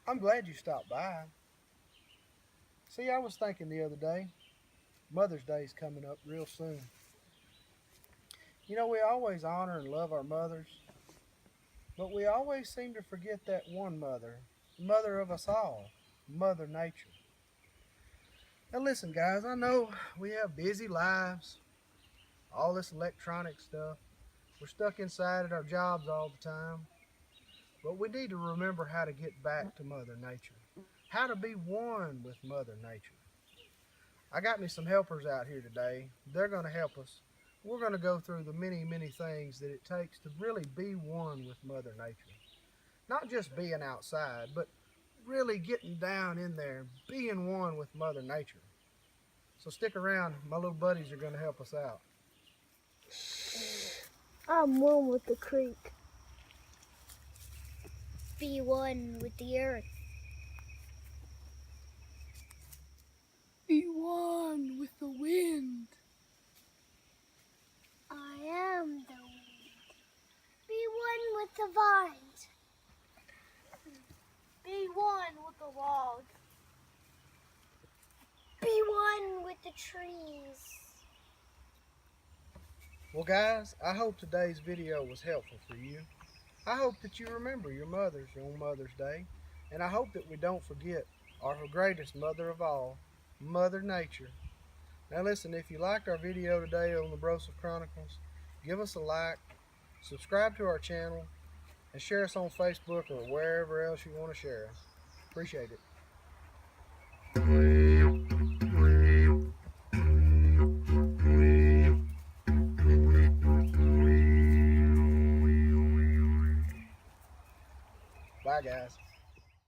I'm glad you stopped by. See, I was thinking the other day, Mother's Day is coming up real soon. You know, we always honor and love our mothers, but we always seem to forget that one mother, the mother of us all, Mother Nature. Now, listen, guys, I know we have busy lives, all this electronic stuff. We're stuck inside at our jobs all the time, but we need to remember how to get back to Mother Nature, how to be one with Mother Nature. I got me some helpers out here today. They're going to help us. We're going to go through the many, many things that it takes to really be one with Mother Nature. Not just being outside, but really getting down in there, being one with Mother Nature. So stick around. My little buddies are going to help us out. I'm one with the creek. Be one with the earth. Be one with the wind. I am the wind. Be one with the vines. Be one with the logs. Be one with the trees. Well, guys, I hope today's video was helpful for you. I hope that you remember your mothers on Mother's Day, and I hope that we don't forget our greatest mother of all, Mother Nature. Now listen, if you liked our video today on the Broseph Chronicles, give us a like, subscribe to our channel, and share us on Facebook or wherever else you want to share us. Appreciate it. Bye, guys.